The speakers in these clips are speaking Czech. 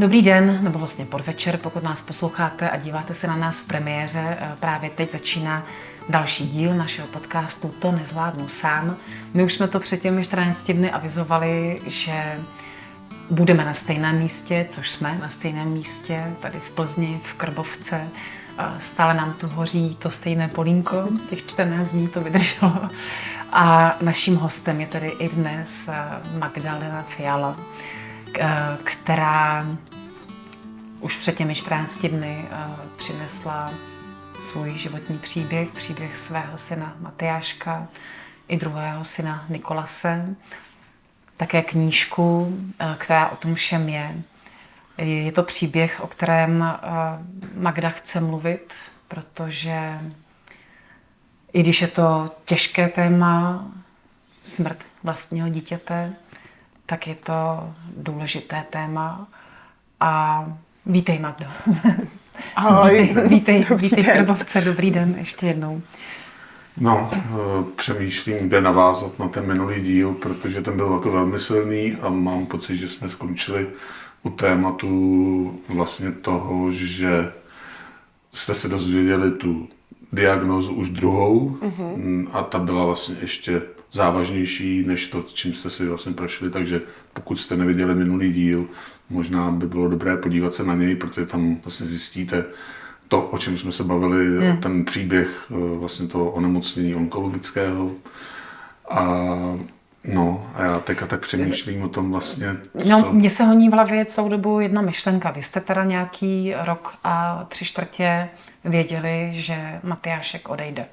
Dobrý den, nebo vlastně podvečer, pokud nás posloucháte a díváte se na nás v premiéře. Právě teď začíná další díl našeho podcastu To nezvládnu sám. My už jsme to před těmi 14 dny avizovali, že budeme na stejném místě, což jsme na stejném místě, tady v Plzni, v Krbovce. Stále nám tu hoří to stejné polínko, těch 14 dní to vydrželo. A naším hostem je tedy i dnes Magdalena Fiala, která už před těmi 14 dny přinesla svůj životní příběh svého syna Matyáška i druhého syna Nikolase, také knížku, která o tom všem je. Je to příběh, o kterém Magda chce mluvit, protože i když je to těžké téma, smrt vlastního dítěte, tak je to důležité téma. A vítej, Magdo. Ahoj. Vítej v Krbovce, dobrý den ještě jednou. No, přemýšlím, kde navázat na ten minulý díl, protože ten byl jako velmi silný a mám pocit, že jsme skončili u tématu vlastně toho, že jste se dozvěděli tu diagnózu už druhou a ta byla vlastně ještě závažnější než to, čím jste si vlastně prošli, takže pokud jste neviděli minulý díl, možná by bylo dobré podívat se na něj, protože tam vlastně zjistíte to, o čem jsme se bavili, ten příběh vlastně toho onemocnění onkologického. A já teďka tak přemýšlím o tom vlastně, co... No, mně se honí v hlavě celou dobu jedna myšlenka. Vy jste teda nějaký rok a 3/4 věděli, že Matyášek odejde.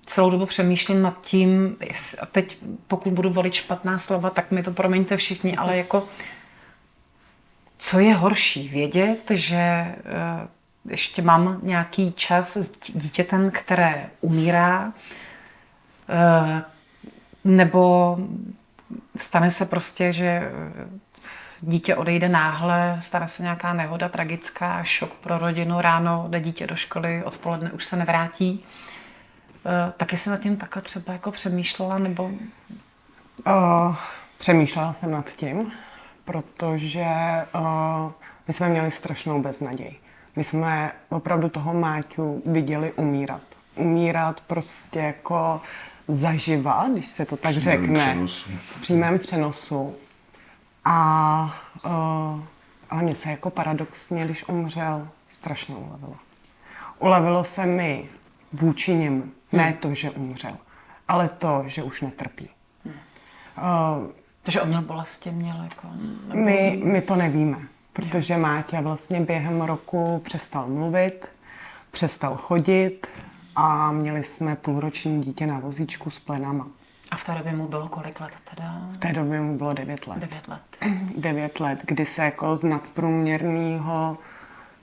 Celou dobu přemýšlím nad tím, a teď pokud budu volit špatná slova, tak mi to promiňte všichni, ale jako co je horší? Vědět, že ještě mám nějaký čas s dítětem, které umírá, nebo stane se prostě, že dítě odejde náhle, stane se nějaká nehoda tragická, šok pro rodinu, ráno jde dítě do školy, odpoledne už se nevrátí. Taky jsem nad tím takhle třeba jako přemýšlela, nebo... Přemýšlela jsem nad tím, protože my jsme měli strašnou beznaděj. My jsme opravdu toho Máťu viděli umírat. Umírat prostě jako zaživa, když se to tak řekne. V přímém přenosu. Ale mně se jako paradoxně, když umřel, strašně ulevilo. Ulevilo se mi vůči němu. Ne to, že umřel, ale to, že už netrpí. Takže on měl bolesti, jako... My to nevíme, protože Máťa vlastně během roku přestal mluvit, přestal chodit a měli jsme půlroční dítě na vozíčku s plenama. A v té době mu bylo kolik let teda? V té době mu bylo 9 let. 9 let. 9 let, kdy se jako z nadprůměrného,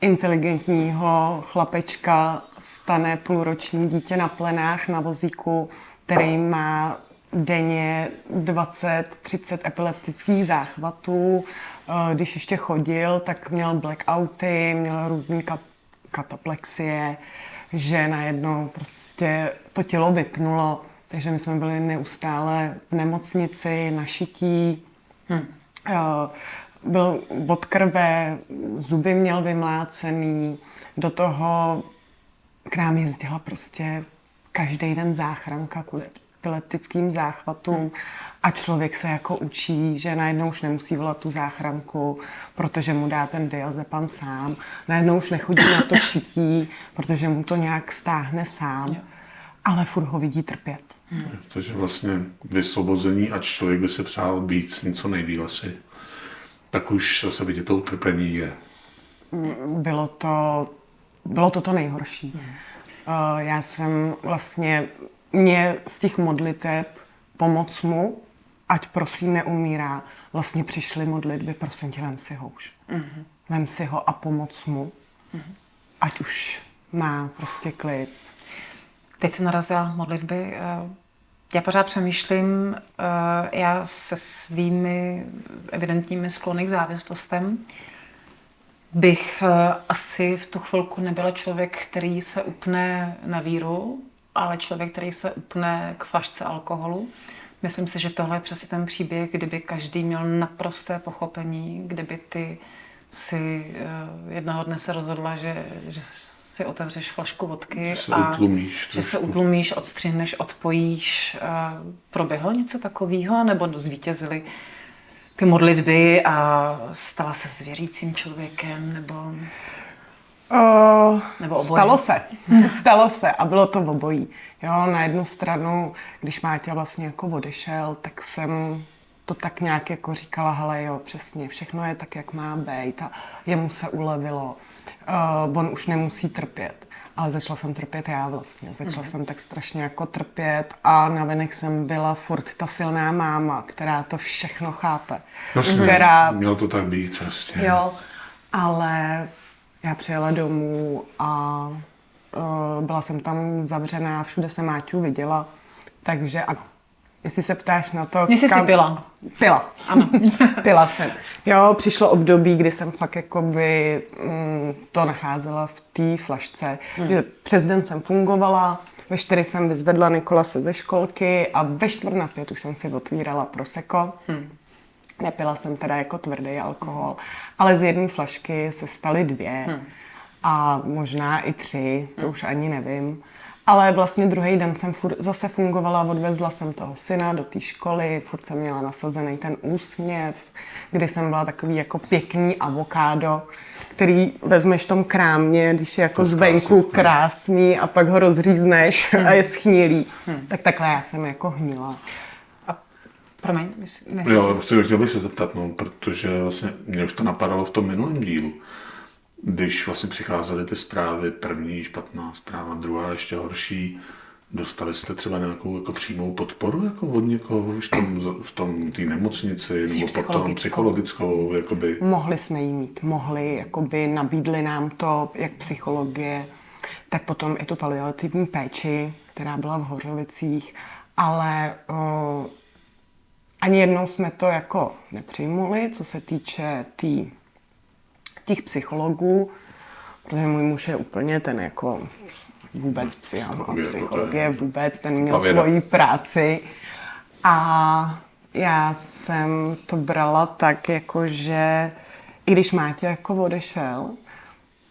inteligentního chlapečka stane půlroční dítě na plenách na vozíku, který má denně 20-30 epileptických záchvatů. Když ještě chodil, tak měl blackouty, měl různý kataplexie, že najednou prostě to tělo vypnulo. Takže my jsme byli neustále v nemocnici, na šití. Byl od krve, zuby měl vymlácený, do toho k nám jezdila prostě každý den záchranka kvůli epileptickým záchvatům a člověk se jako učí, že najednou už nemusí volat tu záchranku, protože mu dá ten diazepam sám. Najednou už nechodí na to šití, protože mu to nějak stáhne sám, ale furt ho vidí trpět. Takže vlastně vysvobození, ať člověk by se přál být s něco nejdýl asi, tak už zase vidět to utrpení je. Bylo to nejhorší. Já jsem vlastně, mě z těch modliteb pomoc mu, ať prosím neumírá, vlastně přišly modlitby, prosím tě, vem si ho už. Vem si ho a pomoc mu, ať už má prostě klid. Teď se narazila modlitby. Já pořád přemýšlím, já se svými evidentními sklony k závislostem bych asi v tu chvilku nebyla člověk, který se upne na víru, ale člověk, který se upne k flašce alkoholu. Myslím si, že tohle je přesně ten příběh, kdyby každý měl naprosté pochopení, kdyby ty si jednoho dne se rozhodla, že si otevřeš flašku vodky že se utlumíš, odstřihneš, odpojíš. Proběhlo něco takového, nebo zvítězily ty modlitby a stala se zvěřícím člověkem, nebo Stalo se. Stalo se a bylo to obojí. Jo, na jednu stranu, když Máťa vlastně jako odešel, tak jsem to tak nějak jako říkala, hele jo, přesně, všechno je tak, jak má být a jemu se ulevilo. On už nemusí trpět. Ale začala jsem trpět já vlastně. Začala jsem tak strašně jako trpět a navenek jsem byla furt ta silná máma, která to všechno chápe. Mělo to tak být prostě. Jo, ale já přijela domů a byla jsem tam zavřená, všude jsem Máťu viděla, takže ano. Jestli se ptáš na to... Jestli jsi pila. Pila. Ano. Pila jsem. Jo, přišlo období, kdy jsem fakt jakoby to nacházela v té flašce. Že přes den jsem fungovala, ve 4 jsem vyzvedla Nikolase ze školky a ve 4:45 už jsem si otvírala prosecco. Nepila jsem teda jako tvrdý alkohol, ale z jedné flašky se staly 2 a možná i 3, to už ani nevím. Ale vlastně druhý den jsem zase fungovala, odvezla jsem toho syna do té školy, furt jsem měla nasazený ten úsměv, kdy jsem byla takový jako pěkný avokádo, který vezmeš v tom krámě, když je jako zvenku krásný a pak ho rozřízneš a je schnilý. Tak takhle já jsem jako hnila. Promiň, jo, chtěl bych se zeptat, no, protože vlastně mě už to napadalo v tom minulém dílu, když vlastně přicházely ty zprávy, první špatná zpráva, druhá ještě horší, dostali jste třeba nějakou jako přímou podporu jako od někoho v tom té nemocnici nebo potom psychologickou? Jakoby... Mohli jsme jí mít, jakoby nabídli nám to, jak psychologie, tak potom i tu paliativní péči, která byla v Hořovicích, ale ani jednou jsme to jako nepřijmuli, co se týče těch psychologů, protože můj muž je úplně ten jako vůbec psychologie, vůbec, ten měl svoji práci a já jsem to brala tak, jako že i když Máťa jako odešel,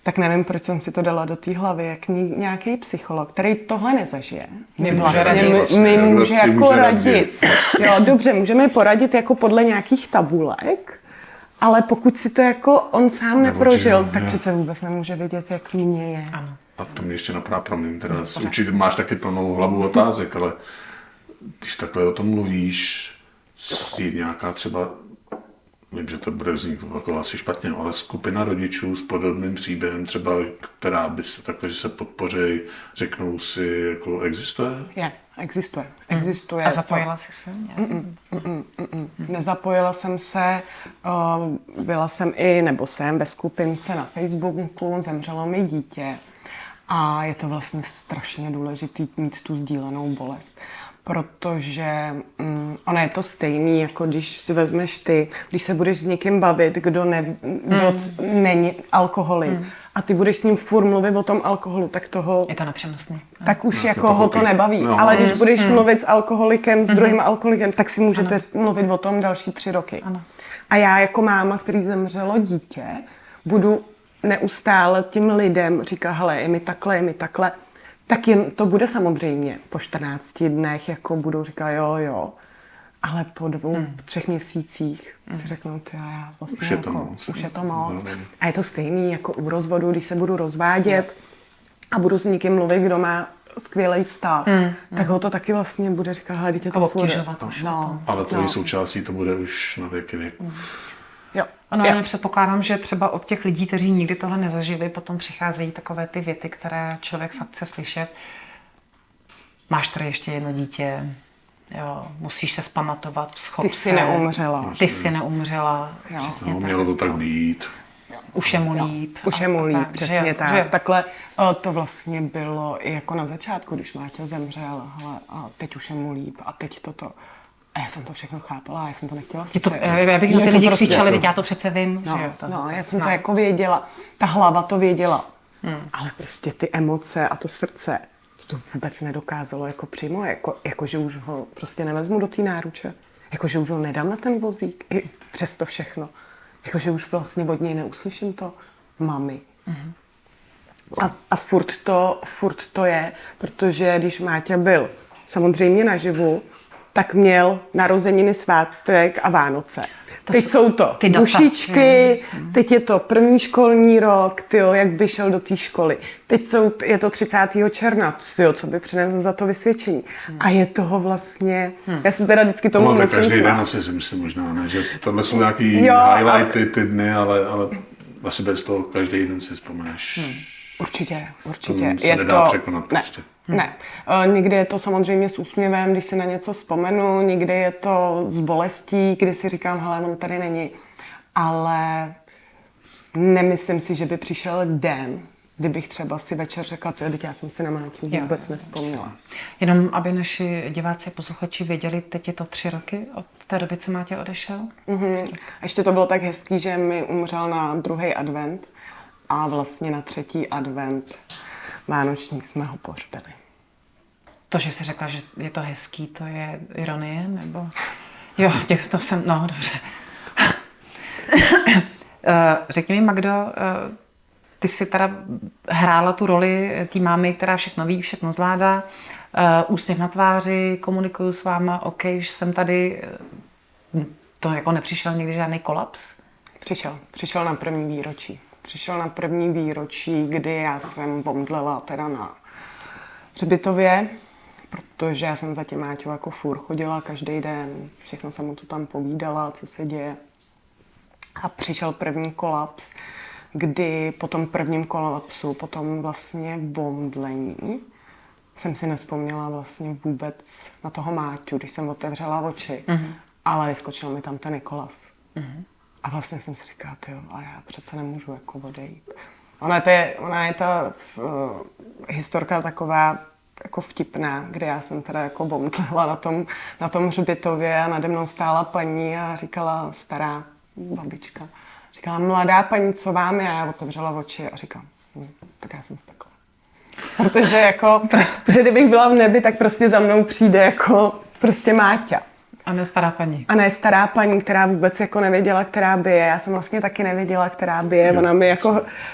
tak nevím, proč jsem si to dala do té hlavy, jak nějaký psycholog, který tohle nezažije, mi může jako radit. Jo, dobře, můžeme poradit jako podle nějakých tabulek, ale pokud si to jako on sám neprožil, tak přece vůbec nemůže vědět, jak mě je. Ano. A to mě ještě napadá, promiň, teda určitě máš taky plnou hlavu otázek, ale když takhle o tom mluvíš, je nějaká třeba, vím, že to bude znít jako asi špatně, ale skupina rodičů s podobným příběhem třeba, která by se takhle, že se podpoří, řeknou si, jako existuje? Existuje. A zapojila jsi se? Nezapojila jsem se, byla jsem jsem ve skupince na Facebooku, zemřelo mi dítě a je to vlastně strašně důležité mít tu sdílenou bolest. Protože ono je to stejný, jako když si vezmeš ty, když se budeš s někým bavit, kdo není alkoholik a ty budeš s ním furt mluvit o tom alkoholu, tak toho... Je to nepřenosný. Tak už jako ho to nebaví. No. Ale když budeš mluvit s alkoholikem, s druhým alkoholikem, tak si můžete mluvit o tom další 3 roky. Ano. A já jako máma, který zemřelo dítě, budu neustále tím lidem říkat, hele, je mi takhle, tak jen to bude samozřejmě po 14 dnech, jako budou říkat jo, ale po 2-3 měsících si řeknou, já vlastně už je to moc. A je to stejný jako u rozvodu, když se budu rozvádět a budu s někým mluvit, kdo má skvělý vztah, tak ho to taky vlastně bude říkat, hele, dítě to furt. Ale tvojí součástí to bude už na věky věku. Ano, já předpokládám, že třeba od těch lidí, kteří nikdy tohle nezažili, potom přicházejí takové ty věty, které člověk fakt chce slyšet. Máš tady ještě jedno dítě, jo, musíš se zpamatovat, vzchop se. Ty jsi neumřela. Přesně tak. Mělo to tak být. Už je mu líp. Už je mu líp, přesně tak. Takhle to vlastně bylo i jako na začátku, když Máťa zemřel, hele, a teď už je mu líp a teď toto. A já jsem to všechno chápala, já jsem to nechtěla slyšet. Já bych na ty lidi křičela, teď já to přece vím. Já jsem to jako věděla, ta hlava to věděla, ale prostě ty emoce a to srdce to vůbec nedokázalo jako přijmout, jako že už ho prostě nevezmu do té náruče, jako že už ho nedám na ten vozík, i přes to všechno, jako že už vlastně od něj neuslyším to mami. A furt to je, protože když Máťa byl samozřejmě naživu, tak měl narozeniny, svátek a Vánoce. Teď jsou to ty dušičky, teď je to první školní rok, tyjo, jak by šel do té školy. Teď je to 30. června, tyjo, co by přinesl za to vysvědčení. A je toho vlastně, já se teda vždycky tomu musím smát. Každý den asi si myslím možná, ne? Že tohle jsou nějaký highlighty ty dny, ale asi bez toho každý den si vzpomeneš. Určitě. Se nedá překonat prostě. Ne. Někdy je to samozřejmě s úsměvem, když si na něco vzpomenu, někdy je to s bolestí, kdy si říkám, hele, on tady není. Ale nemyslím si, že by přišel den, kdybych třeba si večer řekla, teď já jsem si na Máťu vůbec nevzpomněla. Jenom, aby naši diváci a posluchači věděli, teď je to 3 roky od té doby, co Máťa odešel? A ještě to bylo tak hezký, že mi umřel na 2. advent a vlastně na 3. advent vánoční jsme ho pohřbili. To, že jsi řekla, že je to hezký, to je ironie, nebo? Jo, to jsem, no, dobře. Řekni mi, Magdo, ty jsi teda hrála tu roli té mámy, která všechno ví, všechno zvládá, úsměv na tváři, komunikuju s váma, OK, už jsem tady, to jako nepřišel někdy žádný kolaps? Přišel na první výročí. Přišel na první výročí, kdy já jsem bomdlela teda na hřbitově, protože já jsem za tím Máťou jako furt chodila každý den, všechno jsem mu to tam povídala, co se děje. A přišel první kolaps, kdy po tom prvním kolapsu, po tom vlastně bomdlení, jsem si nevzpomněla vlastně vůbec na toho Máťu, když jsem otevřela oči, ale vyskočil mi tam ten Nikolas. A vlastně jsem si říkala, tyjo, a já přece nemůžu jako odejít. Ona je ta historka taková jako vtipná, kde já jsem teda jako bomdlela na tom hřbitově a nade mnou stála paní a říkala, stará babička, říkala, mladá paní, co vám je? A já otevřela oči a říkám, tak já jsem v pekle. Protože kdybych byla v nebi, tak prostě za mnou přijde jako prostě Máťa. A ne stará paní. A ne stará paní, která vůbec jako nevěděla, která by je. Já jsem vlastně taky nevěděla, která by je. Ona mi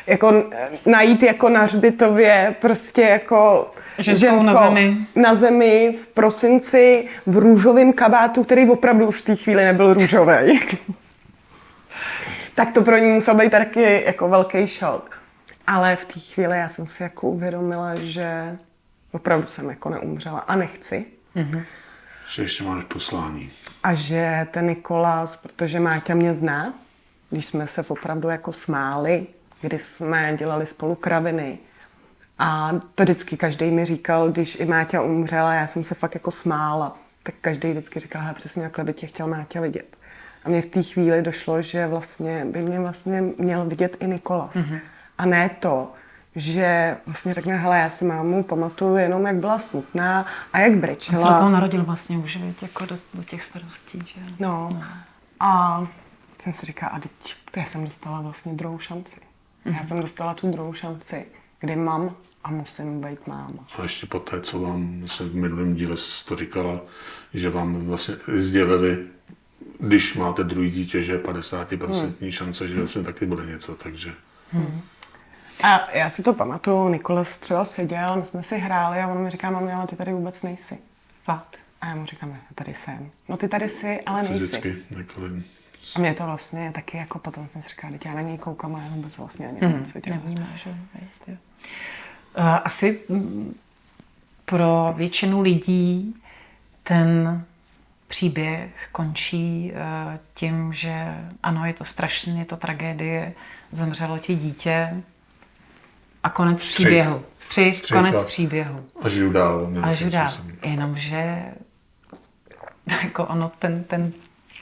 jako najít jako na hřbitově prostě jako ženskou na zemi v prosinci v růžovém kabátu, který opravdu už v té chvíli nebyl růžový. Tak to pro ní musel být taky jako velký šok. Ale v té chvíli já jsem si jako uvědomila, že opravdu jsem jako neumřela a nechci. Že ještě máš poslání. A že ten Nikolas, protože Máťa mě zná, když jsme se opravdu jako smáli, když jsme dělali spolu kraviny. A to vždycky každý mi říkal, když i Máťa umřela, já jsem se fakt jako smála, tak každý vždycky říkal, přesně takhle by tě chtěl Máťa vidět. A mně v té chvíli došlo, že vlastně by mě vlastně měl vidět i Nikolas. A ne to, že vlastně řekne, hele, já si mámu pamatuju jenom, jak byla smutná a jak brečela. On se do toho narodil vlastně už, jako do těch starostí, že? No. A jsem si říkala, a teď já jsem dostala vlastně druhou šanci. Já jsem dostala tu druhou šanci, kdy mám a musím být máma. A ještě po té, co vám vlastně v minulém díle to říkala, že vám vlastně sdělili, když máte druhý dítě, že je 50% šance, že vlastně taky bude něco, takže... A já si to pamatuju, Nikolas třeba seděl, my jsme si hráli a on mi říká, mami, ale ty tady vůbec nejsi. Fakt. A já mu říkám, já tady jsem. No ty tady jsi, ale nejsi. Fyzicky, Nikolin. A mě to vlastně taky jako potom jsem si říkala, teď já na něj koukám a já vůbec vlastně ani nevím, co dělá. Nevnímáš, jo. Asi pro většinu lidí ten příběh končí tím, že ano, je to strašné, je to tragédie, zemřelo ti dítě a konec příběhu. Střih, konec příběhu. A žiju dál. Jenomže jako ono, ten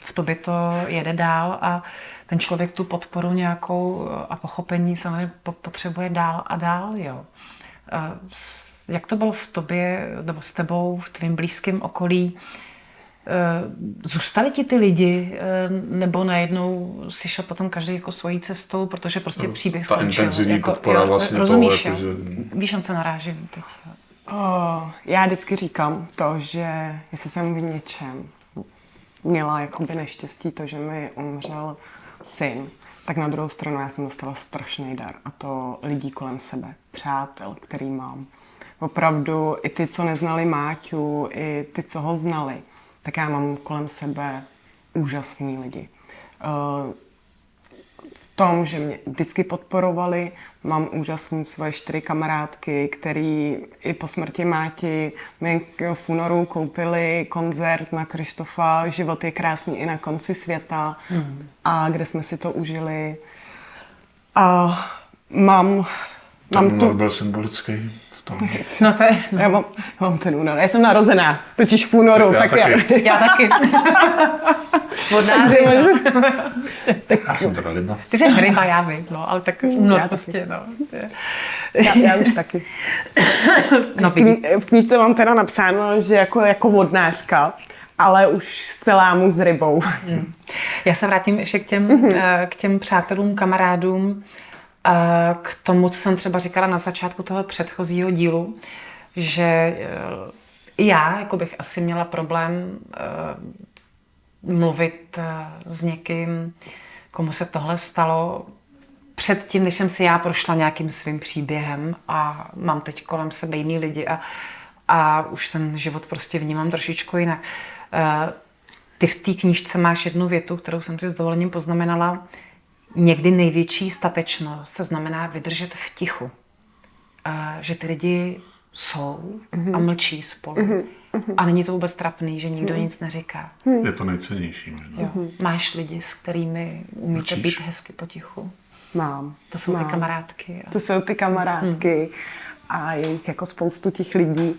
v tobě to jede dál a ten člověk tu podporu nějakou a pochopení samozřejmě potřebuje dál a dál, jo. Jak to bylo v tobě, nebo s tebou, v tvým blízkém okolí? Zůstali ti ty lidi, nebo najednou si šel potom každý jako svojí cestou, protože prostě příběh skončil? Ta intenzivní podpora vlastně rozumíš, toho, že... Víš, on se naráží teď. Já vždycky říkám to, že jestli jsem v něčem měla jakoby neštěstí to, že mi umřel syn, tak na druhou stranu já jsem dostala strašný dar a to lidí kolem sebe, přátel, který mám. Opravdu i ty, co neznali Máťu, i ty, co ho znali, tak já mám kolem sebe úžasný lidi. V tom, že mě vždycky podporovali, mám úžasný svoje 4 kamarádky, který i po smrti Máti mi v únoru koupili koncert na Krištofa Život je krásný i na konci světa a kde jsme si to užili. A mám Ten byl symbolický. No to je... Já mám ten únor. Já jsem narozená, totiž v únoru. Já taky. Já taky. Vodná ryba. Já jsem teda ryba. Ty jsi ryba, já vím, no, ale tak únor Já prostě, no. Já už taky. No, V knížce mám teda napsáno, že jako vodnářka, ale už se lámu s rybou. Já se vrátím ještě k těm přátelům, kamarádům, k tomu, co jsem třeba říkala na začátku toho předchozího dílu, že já jako bych asi měla problém mluvit s někým, komu se tohle stalo, předtím, než jsem si já prošla nějakým svým příběhem a mám teď kolem sebe jiný lidi a už ten život prostě vnímám trošičku jinak. Ty v té knížce máš jednu větu, kterou jsem si s dovolením poznamenala. Někdy největší statečnost se znamená vydržet v tichu. Že ty lidi jsou a mlčí spolu. A není to vůbec trapný, že nikdo nic neříká. Je to nejcennější možná. Jo. Máš lidi, s kterými umíte Mlčíš? být hezky potichu. Mám. To jsou ty kamarádky. To jsou ty kamarádky a je jich jako spoustu těch lidí.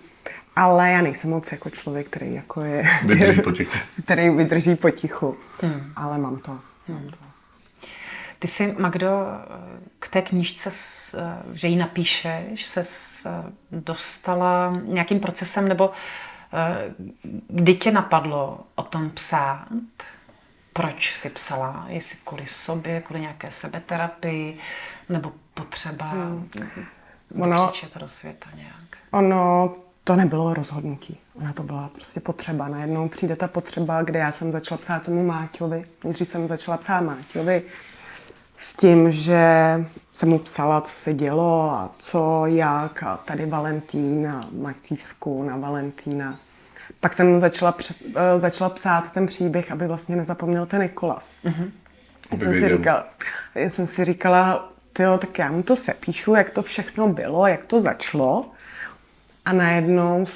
Ale já nejsem moc jako člověk, který jako je... Vydrží potichu. Který vydrží potichu. Ale mám to. Ty jsi, Magdo, k té knížce, že ji napíšeš, se dostala nějakým procesem, nebo kdy tě napadlo o tom psát? Proč jsi psala? Jestli kvůli sobě, kvůli nějaké sebeterapii, nebo potřeba vykřičet do světa nějak? Ono to nebylo rozhodnutí. Ona to byla prostě potřeba. Najednou přijde ta potřeba, kde já jsem začala psát tomu Máťovi. Nejdřív jsem začala psát Máťovi s tím, že jsem mu psala, co se dělo a co, jak a tady Valentín a Matívku na Valentína. Pak jsem začala psát ten příběh, aby vlastně nezapomněl ten Nikolas. Já jsem si říkala, tyjo, tak já mu to sepíšu, jak to všechno bylo, jak to začalo. A najednou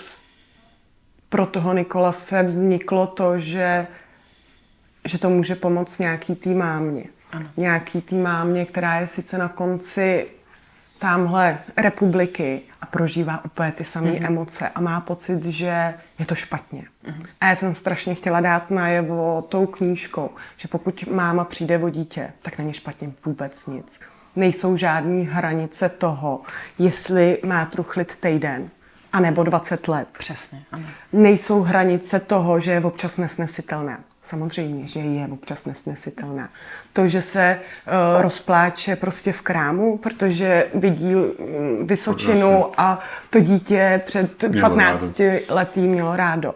pro toho Nikolase vzniklo to, že to může pomoct nějaký tý mámě. Ano. Nějaký tý mámě, která je sice na konci tamhle republiky a prožívá úplně ty samé emoce a má pocit, že je to špatně. A já jsem strašně chtěla dát najevo tou knížkou, že pokud máma přijde o dítě, tak není špatně vůbec nic. Nejsou žádné hranice toho, jestli má truchlit týden, anebo 20 let. Přesně, ano. Nejsou hranice toho, že je občas nesnesitelná. Samozřejmě, že je občas nesnesitelná. To, že se rozpláče prostě v krámu, protože vidí Vysočinu a to dítě před 15 lety mělo rádo.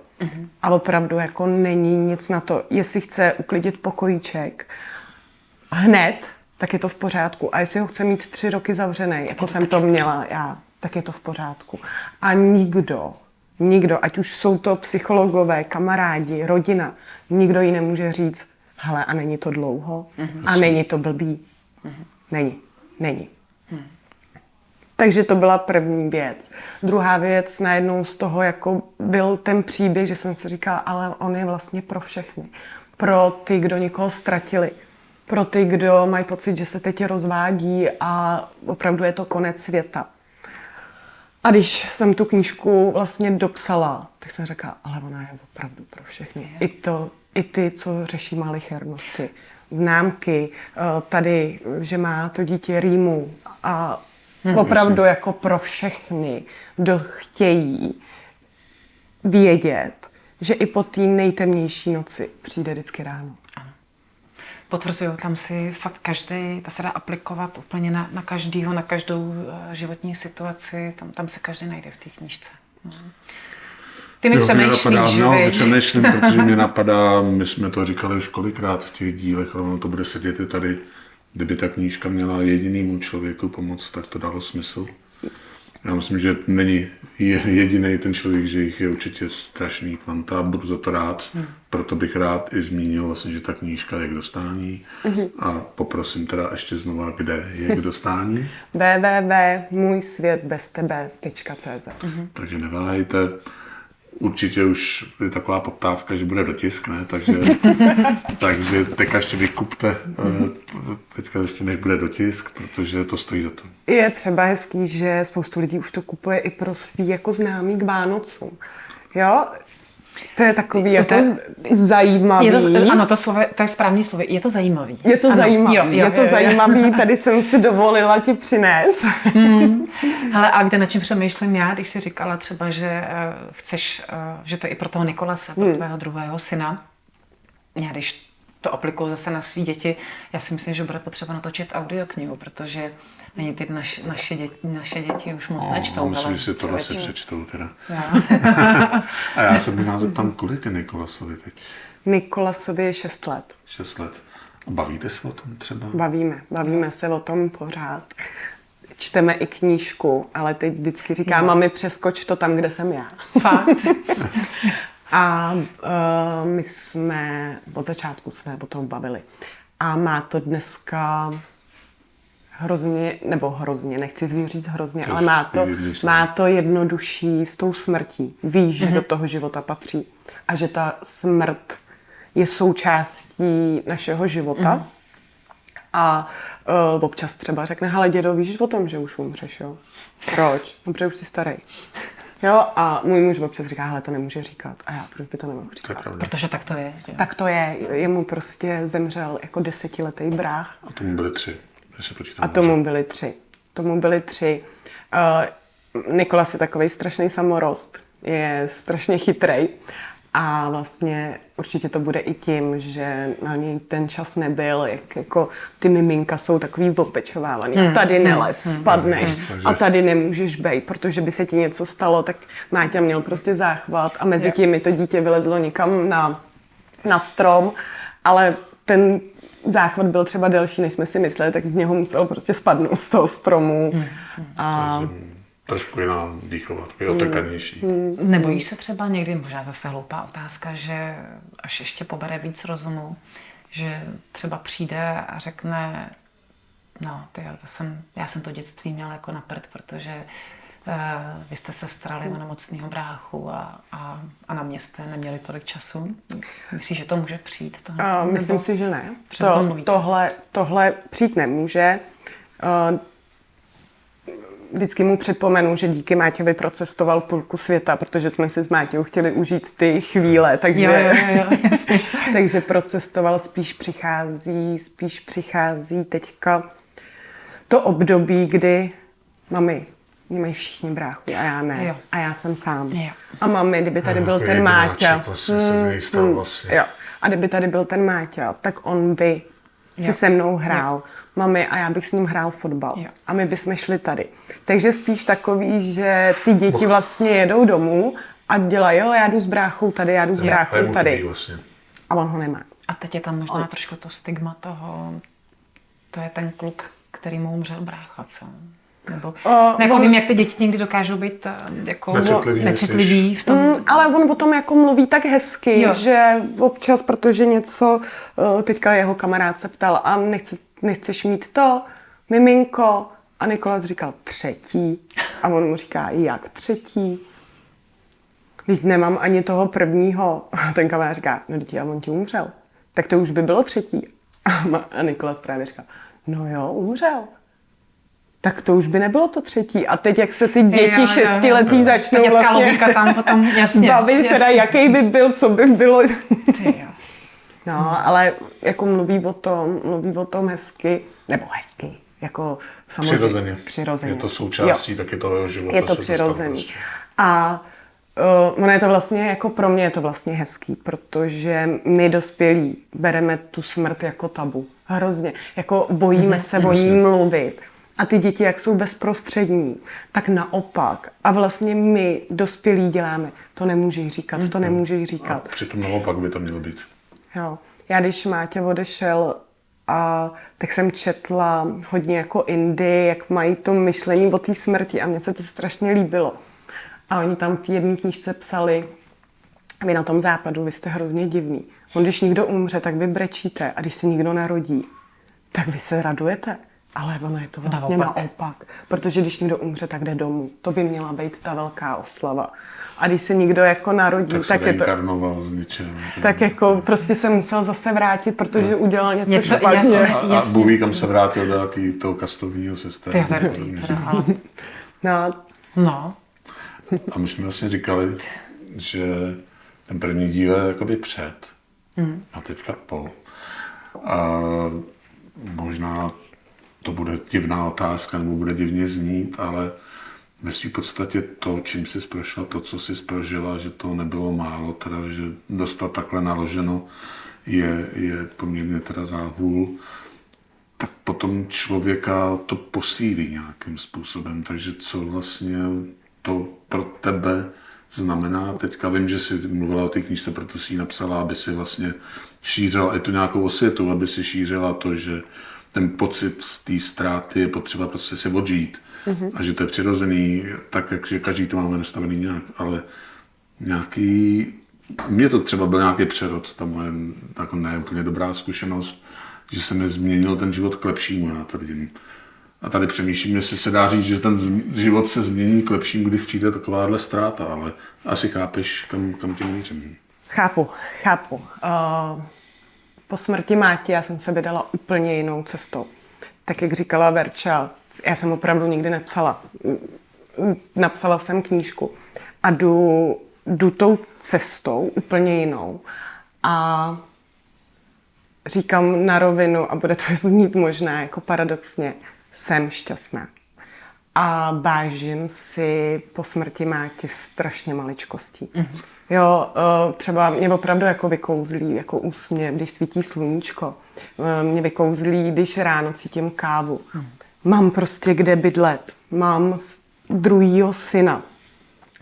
A opravdu jako není nic na to. Jestli chce uklidit pokojíček hned, tak je to v pořádku. A jestli ho chce mít 3 roky zavřený, jako jsem to měla já, tak je to v pořádku. A nikdo, ať už jsou to psychologové, kamarádi, rodina, nikdo jí nemůže říct, hele, a není to dlouho, a není to blbý. Není. Takže to byla první věc. Druhá věc, najednou z toho jako byl ten příběh, že jsem si říkala, ale on je vlastně pro všechny. Pro ty, kdo někoho ztratili. Pro ty, kdo mají pocit, že se teď rozvádí a opravdu je to konec světa. A když jsem tu knížku vlastně dopsala, tak jsem řekla, ale ona je opravdu pro všechny. I ty, co řeší malichernosti. Známky, tady, že má to dítě rýmu a opravdu jako pro všechny, kdo chtějí vědět, že i po té nejtemnější noci přijde vždycky ráno. Potvrzuju, tam si fakt každý, ta se dá aplikovat úplně na každýho, na každou životní situaci, tam se každý najde v té knížce. Ty mi přemýšlíš, přemýšlím, protože mě napadá, my jsme to říkali už kolikrát v těch dílech, ale ono to bude sedět i tady. Kdyby ta knížka měla jedinému člověku pomoct, tak to dalo smysl. Já myslím, že není jediný ten člověk, že jich je určitě strašný kvanta, budu za to rád. Proto bych rád i zmínil vlastně, že ta knížka je k dostání. A poprosím teda ještě znova, kde je k dostání. www.můjsvětbeztebe.cz Takže neváhejte. Určitě už je taková poptávka, že bude dotisk, ne? Takže teďka ještě vykupte, teďka ještě než bude dotisk, protože to stojí za to. Je třeba hezký, že spoustu lidí už to kupuje i pro svý jako známý k Vánocům. Jo? To je takový jako zajímavý. Ano, to je správný slovo. Je to zajímavý. Je to ano, zajímavý. Jo. Zajímavý. Tady jsem si dovolila ti přinést. Hele, ale víte, na čím přemýšlím já, když jsi říkala třeba, že chceš, že to je i pro toho Nikolase, pro tvého druhého syna. Já když to aplikuju zase na svý děti, já si myslím, že bude potřeba natočit audioknihu, protože ani ty naše děti už moc nečtou. Myslím, že si tohle si přečtou teda. A já se možná zeptám, kolik je Nikolasovi teď? Nikolasovi je 6 let. 6 let. A bavíte se o tom třeba? Bavíme se o tom pořád. Čteme i knížku, ale teď vždycky říká, mami, přeskoč to tam, kde jsem já. Fakt? A my jsme od začátku o tom bavili. A má to dneska hrozně, nechci říct hrozně, ale má to jednodušší s tou smrtí. Víš, že do toho života patří a že ta smrt je součástí našeho života. A občas třeba řekne, hele dědo, víš o tom, že už umřeš, jo? Proč? No, protože už jsi starý. Jo, a můj muž občas říká, hele, to nemůže říkat. A já, proč by to nemohl říkat? Protože tak to je. Že? Tak to je. Jemu prostě zemřel jako 10letý brách. A tomu byly 3. Tomu byly 3. Nikolas je takovej strašný samorost. Je strašně chytrej. A vlastně určitě to bude i tím, že na něj ten čas nebyl, jak jako ty miminka jsou takový opečovávaný. A tady nelez, spadneš a tady nemůžeš bejt, protože by se ti něco stalo, tak Máťa měl prostě záchvat a mezi tím mi to dítě vylezlo někam na strom, ale ten záchvat byl třeba delší, než jsme si mysleli, tak z něho musel prostě spadnout z toho stromu. A trošku jiná výchova, takový otrkanější. Nebojíš se třeba někdy, možná zase hloupá otázka, že až ještě pobere víc rozumu, že třeba přijde a řekne, no, já jsem to dětství měla jako na prd, protože vy jste se starali o nemocného bráchu a na mě jste neměli tolik času. Myslíš, že to může přijít? Myslím si, že ne. Tohle přijít nemůže. Vždycky mu připomenu, že díky Máťovi procestoval půlku světa, protože jsme si s Máťou chtěli užít ty chvíle, takže, jasně. takže procestoval, spíš přichází teďka to období, kdy mami, mě mají všichni bráchu a já ne. Jo. A já jsem sám. Jo. A mami, kdyby tady byl ten Máťa. A kdyby tady byl ten Máťa, tak on by si se mnou hrál. Jo. Mami, a já bych s ním hrál fotbal. Jo. A my bychom šli tady. Takže spíš takový, že ty děti vlastně jedou domů a dělají, jo, já jdu s bráchou tady, já jdu s bráchou tady. Vlastně. A on ho nemá. A teď je tam možná trošku to stigma toho, to je ten kluk, který mu umřel brácha, co? Nebo vím, jak ty děti někdy dokážou být jako necitliví v tom. Ale on o tom jako mluví tak hezky, že občas, protože něco, teďka jeho kamarád se ptal, a nechceš mít to, miminko? A Nikolas říkal 3. A on mu říká, jak 3? Když nemám ani toho prvního. A ten kamarád říká, no děti, a on ti umřel. Tak to už by bylo 3. A Nikolas právě říká, no jo, umřel. Tak to už by nebylo to 3. A teď, jak se ty děti 6letý začnou vlastně logika tam potom, jasně, bavit, teda jaký by byl, co by bylo. No, ale jako mluví o tom hezky, nebo hezky, jako samozřejmě. Přirozeně. Je to součástí taky toho jeho života. Je to přirozený. A ono je to vlastně, jako pro mě je to vlastně hezký, protože my dospělí bereme tu smrt jako tabu. Hrozně. Jako bojíme se o ní mluvit. A ty děti, jak jsou bezprostřední, tak naopak. A vlastně my, dospělí, děláme. To nemůžeš říkat, to nemůžeš říkat. A přitom naopak by to mělo být. Jo. Já když Máťa odešel, tak jsem četla hodně jako Indii, jak mají to myšlení o té smrti a mně se to strašně líbilo. A oni tam v jedné knížce psali, vy na tom západu, vy jste hrozně divný. On, když někdo umře, tak vy brečíte a když se někdo narodí, tak vy se radujete. Ale ono je to vlastně naopak. Protože když někdo umře, tak jde domů. To by měla být ta velká oslava. A když se někdo jako narodí, tak je to... z ničeho. Tak jako prostě se musel zase vrátit, protože udělal něco špatně. A Bůh ví, kam se vrátil do toho kastovního systému. No. A my jsme vlastně říkali, že ten první díl je jakoby před a teďka po. A možná to bude divná otázka, nebo bude divně znít, ale ve svým podstatě to, čím jsi prošla, to, co jsi prožila, že to nebylo málo, teda, že dostat takhle naloženo je poměrně teda záhul, tak potom člověka to posílí nějakým způsobem. Takže co vlastně to pro tebe znamená? Teďka vím, že jsi mluvila o té knížce, proto si ji napsala, aby si vlastně šířila i tu nějakou osvětu, aby si šířila to, že ten pocit té ztráty je potřeba prostě si odžít. A že to je přirozený, tak, že každý to máme nastavený nějak, ale nějaký... Mně to třeba byl nějaký přerod, ta moje jako ne úplně dobrá zkušenost, že se mi změnil ten život k lepšímu, já tvrdím. A tady přemýšlím, jestli se dá říct, že ten život se změní k lepšímu, když přijde takováhle ztráta, ale asi chápeš, kam tím mířím. Chápu. Po smrti Máti já jsem se vydala úplně jinou cestou. Tak jak říkala Verča, já jsem opravdu nikdy nepsala. Napsala jsem knížku a jdu tou cestou úplně jinou. A říkám na rovinu, a bude to znít možná jako paradoxně, jsem šťastná. A vážím si po smrti Máti strašně maličkostí. Jo, třeba mě opravdu jako vykouzlí, jako úsměv, když svítí sluníčko. Mě vykouzlí, když ráno cítím kávu. Mám prostě kde bydlet. Mám druhýho syna.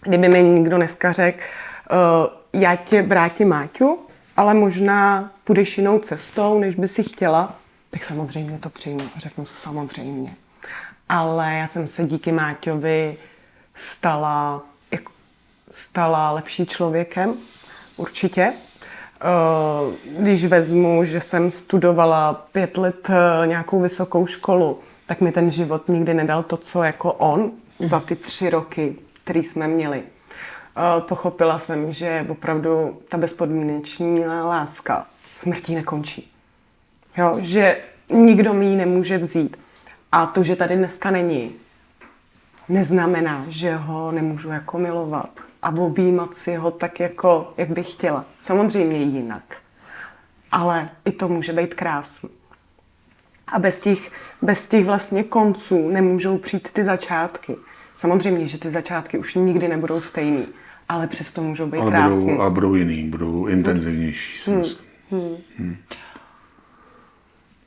Kdyby mi někdo dneska řekl, já tě vrátím Máťu, ale možná půjdeš jinou cestou, než by si chtěla, tak samozřejmě to přijmu a řeknu samozřejmě. Ale já jsem se díky Máťovi stala lepší člověkem, určitě. Když vezmu, že jsem studovala 5 let nějakou vysokou školu, tak mi ten život nikdy nedal to, co jako on za ty 3 roky, který jsme měli. Pochopila jsem, že opravdu ta bezpodmínečná láska smrtí nekončí. Jo, že nikdo mi ji nemůže vzít. A to, že tady dneska není, neznamená, že ho nemůžu jako milovat a objímat si ho tak, jako, jak bych chtěla. Samozřejmě jinak. Ale i to může být krásný. A bez těch vlastně konců nemůžou přijít ty začátky. Samozřejmě, že ty začátky už nikdy nebudou stejný, ale přesto můžou být krásný. Budou jiný, budou intenzivnější.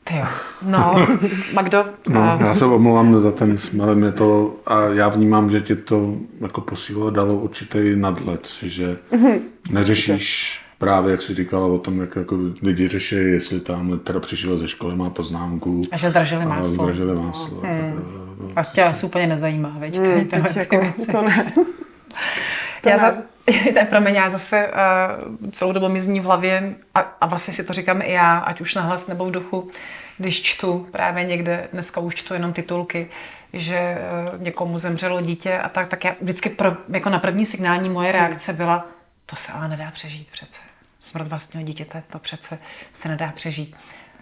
Tyjo, no, Magdo. No, já se omlouvám za ten smel, a já vnímám, že ti to jako posílilo, dalo určitý nadhled, že neřešíš právě, jak jsi říkala o tom, jak jako lidi řeší, jestli tam teda přišel ze školy, má poznámku. A že zdražili máslo. A tě asi úplně nezajímá, veď? Teď jako to ne. Já zase celou dobu mi zní v hlavě a vlastně si to říkám i já, ať už nahlas nebo v duchu, když čtu právě někde, dneska už čtu jenom titulky, že někomu zemřelo dítě a tak já vždycky jako na první signální moje reakce byla, to se ale nedá přežít přece. Smrt vlastního dítěte, to přece se nedá přežít.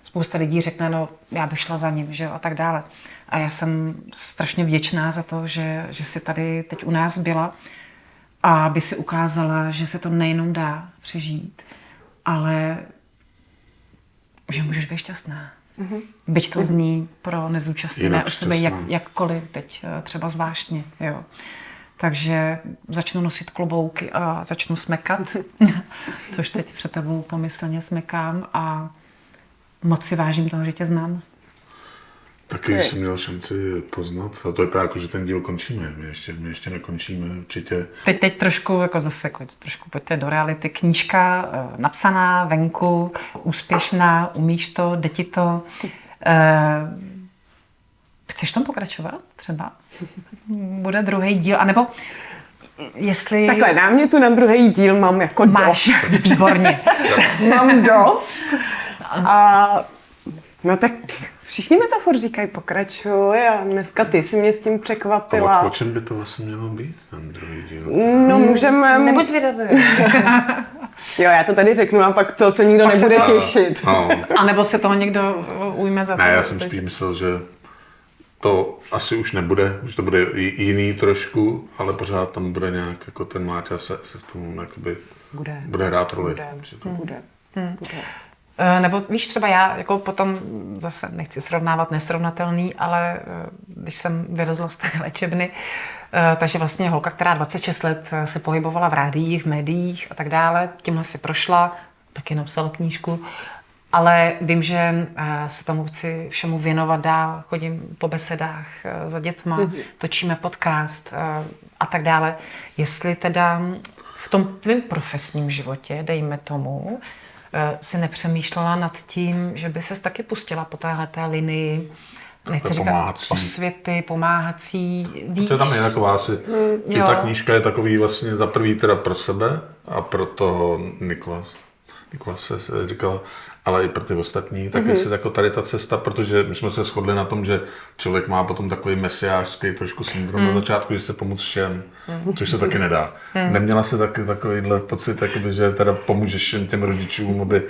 Spousta lidí řekne, no já bych šla za ním, že jo, a tak dále. A já jsem strašně vděčná za to, že jsi tady teď u nás byla, a aby si ukázala, že se to nejenom dá přežít, ale že můžeš být šťastná. Byť to zní pro nezúčastněné osoby jakkoliv teď třeba zvláštně. Jo. Takže začnu nosit klobouky a začnu smekat, což teď před tebou pomyslně smekám a moc si vážím toho, že tě znám. Taky jsem měl šanci poznat, a to je právě jako, že ten díl končíme, my ještě nekončíme určitě. Teď trošku jako zase, trošku pojďte do reality. Knížka napsaná, venku, úspěšná, umíš to, jde ti to. Chceš tam pokračovat třeba? Bude druhý díl, anebo jestli... Takhle, námětu na druhý díl mám jako máš, dost. výborně. Mám dost. A no tak všichni mi to furt říkají, pokračuj a dneska ty jsi mě s tím překvapila. A o čem by to vlastně mělo být, ten druhý díl? No můžeme... Nebuď zvědavý. Jo, já to tady řeknu a pak to se nikdo Pak nebude se to- těšit. No. A nebo se toho někdo ujme za to. Ne, já jsem spíš myslel, že to asi už nebude, že to bude jiný trošku, ale pořád tam bude nějak, jako ten Máťa se v tom jakoby bude hrát roli. Bude. Nebo víš, třeba já jako potom zase nechci srovnávat nesrovnatelný, ale když jsem vylezla z té léčebny, takže vlastně holka, která 26 let se pohybovala v rádiích, v médiích a tak dále, tímhle si prošla, taky napsala knížku, ale vím, že se tomu chci všemu věnovat dál, chodím po besedách za dětma, točíme podcast a tak dále. Jestli teda v tom tvém profesním životě, dejme tomu, si nepřemýšlela nad tím, že by ses taky pustila po téhleté linii, nechci říkat Pomáhací. osvěty, pomáhací. To je tam je taková asi, že ta knížka je takový vlastně za prvý teda pro sebe a pro toho Nikolas se říkala, ale i pro ty ostatní, tak jestli jako tady ta cesta, protože my jsme se shodli na tom, že člověk má potom takový mesiářský trošku syndrom na začátku, že se pomoct všem, což se taky nedá. Neměla se taky takovýhle pocit, jakoby, že teda pomůžeš všem těm rodičům, aby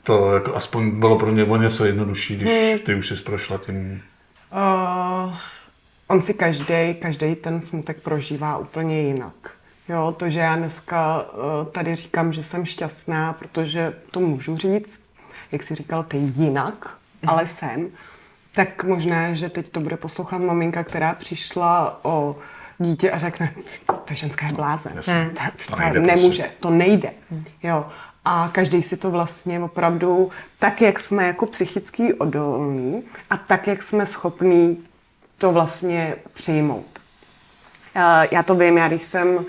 to jako aspoň bylo pro ně o něco jednodušší, když ty už jsi prošla tím. On si každý ten smutek prožívá úplně jinak. Jo, to, že já dneska tady říkám, že jsem šťastná, protože to můžu říct, jak jsi říkal, ty jinak, ale jsem, tak možná, že teď to bude poslouchat maminka, která přišla o dítě a řekne, ta ženská je blázen, ta nemůže, to nejde. Jo. A každý si to vlastně opravdu, tak jak jsme jako psychicky odolní a tak jak jsme schopní to vlastně přijmout. Já to vím, když jsem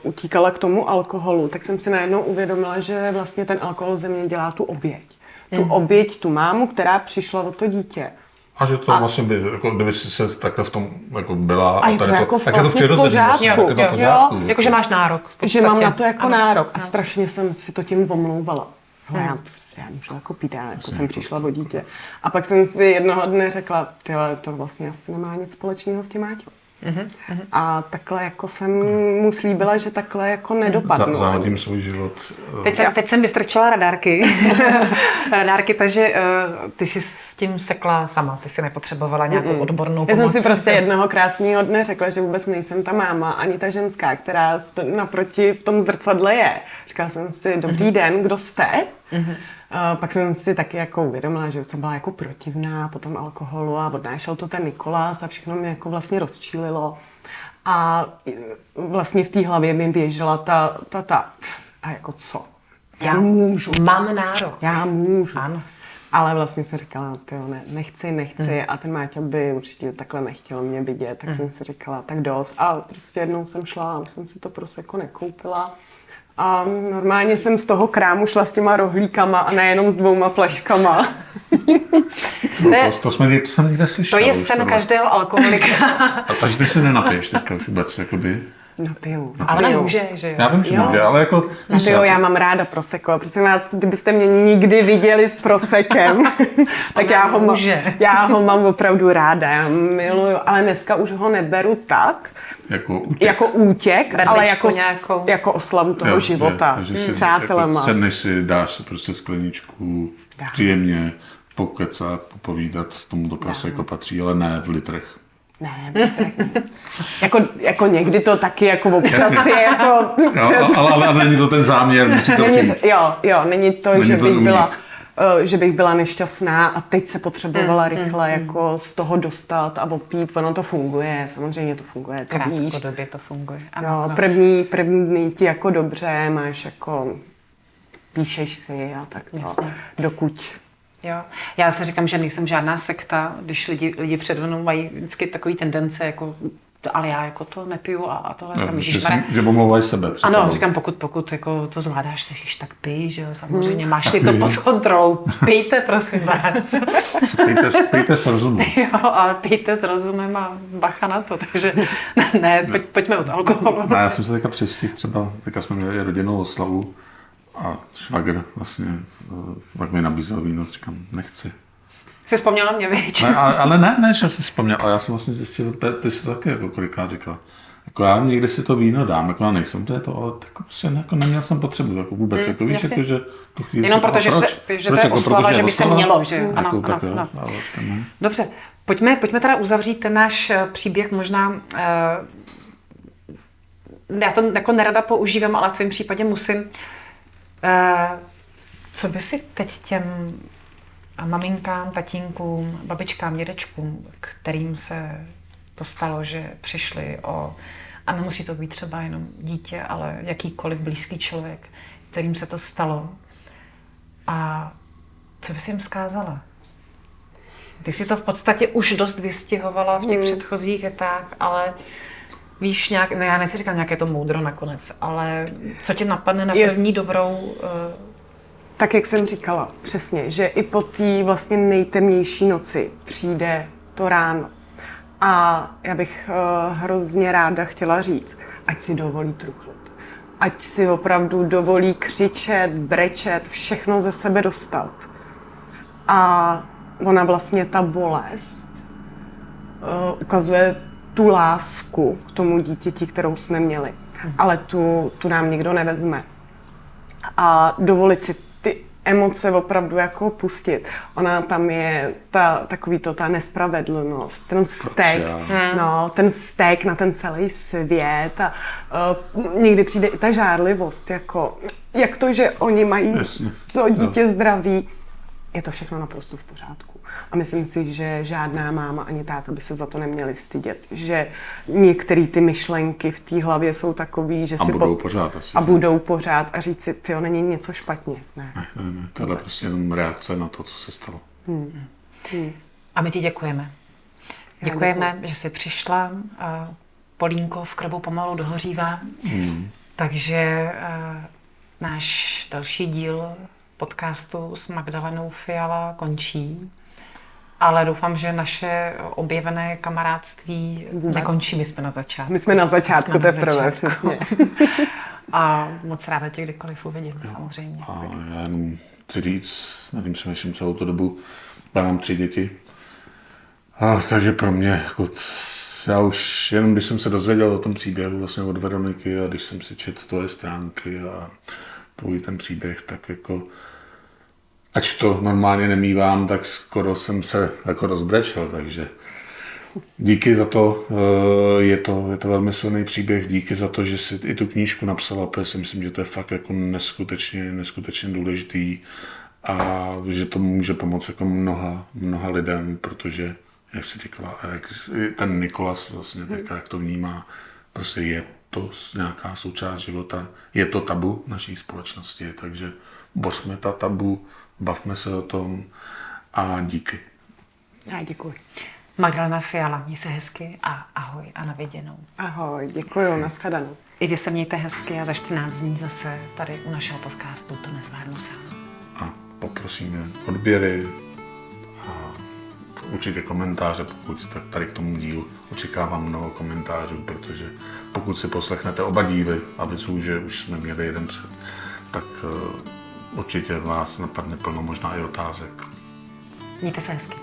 utíkala k tomu alkoholu, tak jsem si najednou uvědomila, že vlastně ten alkohol ze mě dělá tu oběť. Tu oběť, tu mámu, která přišla o to dítě. A že to vlastně by, jako kdyby si se takhle v tom jako byla A je to tady jako tak je to vlastně v přirozený pořádku. vlastně, tak je to v pořádku. Jakože máš nárok. V Že mám podstatě. na to jako Ano. nárok a Ano. strašně jsem si to tím omlouvala. Já můžu jako pít, jako jsem přišla o dítě. A pak jsem si jednoho dne řekla, tyhle, to vlastně asi nemá nic společného s tím Máťou. A takhle jako jsem mu slíbila, že takhle jako nedopadnu. Závodím svůj život. Teď jsem vystrčila radárky. Takže ty jsi s tím sekla sama. Ty jsi nepotřebovala nějakou odbornou pomoc. Já jsem si prostě jednoho krásného dne řekla, že vůbec nejsem ta máma, ani ta ženská, která naproti v tom zrcadle je. Říkala jsem si, dobrý den, kdo jste? Pak jsem si taky jako uvědomila, že jsem byla jako protivná po tom alkoholu a odnášel to ten Nikolas a všechno mě jako vlastně rozčílilo. A vlastně v té hlavě mi běžela ta a jako co? Já můžu. Mám nárok. Já můžu. Ano. Ale vlastně jsem říkala, tyjo, ne, nechci a ten Máťa by určitě takhle nechtěl mě vidět, tak jsem si říkala, tak dost. A prostě jednou jsem šla a už jsem si to prosecco nekoupila. A normálně jsem z toho krámu šla s těma rohlíkama a nejenom s 2 flaškama. To jsem někde slyšel. To je už sen tohle. každého alkoholika. A takže ty se nenapiješ teďka už vůbec, jakoby. No piju. Ale ona může, že jo? Já vím, že Jo. může, ale jako... Jo, já mám ráda prosecco. Prosím vás, kdybyste mě nikdy viděli s prosekem, tak může. já ho mám opravdu ráda. Já miluju, ale dneska už ho neberu tak, jako útěk, ale jako, nějakou. jako oslavu toho života. Takže S si přátelema. jako sedneš si, dáš si prostě skleničku, příjemně pokecat, popovídat, tomu to prostě jako patří, ale ne v litrech. Ne. jako někdy to taky jako občas je jako... Jo, ale není to ten záměr, musí to přijít. Není to, Není že to bych únik. byla... že bych byla nešťastná a teď se potřebovala rychle jako z toho dostat a opít. Ono to funguje, samozřejmě to funguje, to víš. Krátkodobě to funguje. Ano, Jo, ano. první dny ti jako dobře, máš jako, píšeš si a tak to, Jasně. dokud Jo. Já si říkám, že nejsem žádná sekta, když lidi přede mnou mají vždycky takový tendence, jako, ale já jako to nepiju a tohle. No, Ježišmarja. že omlouvají sebe. Ano, říkám, pokud jako to zvládáš, sežíš, tak pij, že jo, samozřejmě, máš-li to pod kontrolou, pijte, prosím vás. Pijte s rozumem. Jo, ale pijte s rozumem a bacha na to, takže ne, pojďme od alkoholu. No, já jsem se teďka přistihl třeba, teďka jsme měli rodinnou oslavu a švagr vlastně, pak mi nabízel víno, říkám, nechci. Jsi vzpomněla mě, viď? Ne, ale ne, že jsem vzpomněl, ale já jsem vlastně zjistil, ty jsi to taky jako kolikrát říkala. Jako já někdy si to víno dám, jako já nejsem to, ale tak prostě jako neměl jsem potřebu, jako vůbec, jako víš, jako, že tu chvíli jenom protože to je oslava, že by se mělo, že jako, ano, tak, ano. ale Dobře, pojďme teda uzavřít ten náš příběh, možná, já to jako nerada používám, ale v tvém případě musím. Co by si teď těm maminkám, tatínkům, babičkám, dědečkům, kterým se to stalo, že přišli a nemusí to být třeba jenom dítě, ale jakýkoliv blízký člověk, kterým se to stalo. A co by si jim vzkázala? Ty si to v podstatě už dost vystihovala v těch předchozích větách, ale víš nějak, ne, já nechci říkat nějaké to moudro nakonec, ale co tě napadne na první dobrou... Tak, jak jsem říkala, přesně, že i po té vlastně nejtemnější noci přijde to ráno. A já bych hrozně ráda chtěla říct, ať si dovolí truchlit. Ať si opravdu dovolí křičet, brečet, všechno ze sebe dostat. A ona vlastně, ta bolest, ukazuje tu lásku k tomu dítěti, kterou jsme měli. Ale tu nám nikdo nevezme. A dovolit si ty emoce opravdu jako pustit. Ona tam je ta nespravedlnost, ten vztek, ten vztek na ten celý svět a někdy přijde i ta žárlivost, jako jak to, že oni mají to dítě zdraví, je to všechno naprosto v pořádku. A myslím si, že žádná máma ani táta by se za to neměli stydět, že některé ty myšlenky v té hlavě jsou takový, že budou pořád a říct si, tyjo, není něco špatně. Ne. Tohle je prostě jenom reakce na to, co se stalo. A my ti děkujeme. Děkujeme, že jsi přišla. Polínko v krbu pomalu dohořívá. Takže náš další díl podcastu s Magdalenou Fiala končí. Ale doufám, že naše objevené kamarádství nekončí, my jsme na začátku. My jsme na začátku teprve, přesně. A moc ráda tě kdykoliv uvidím, samozřejmě. A já jenom chci říct, nevím, přemýšlím celou tu dobu, já mám 3 děti. Takže pro mě, jako, já už jenom když jsem se dozvěděl o tom příběhu vlastně od Veroniky a když jsem si četl tvoje stránky a tvůj ten příběh, tak jako ač to normálně nemívám, tak skoro jsem se jako rozbrečel, takže díky za to, je to velmi silný příběh, díky za to, že jsi i tu knížku napsala, protože si myslím, že to je fakt jako neskutečně důležitý a že to může pomoct jako mnoha lidem, protože, jak jsi říkala, jak ten Nikolas vlastně teďka, jak to vnímá, prostě je to nějaká součást života, je to tabu naší společnosti, takže bořme ta tabu, bavme se o tom a díky. Já děkuji. Magdalena Fiala, měj se hezky a ahoj a na viděnou. Ahoj, děkuji, nashledanou. I vy se mějte hezky a za 14 dní zase tady u našeho podcastu To nezvládnu sám. A poprosíme odběry a určitě komentáře, pokud tak tady k tomu dílu očekávám mnoho komentářů, protože pokud si poslechnete oba díly a věců, že už jsme měli jeden před, tak určitě vás napadne plno možná i otázek. Mějte se hezky.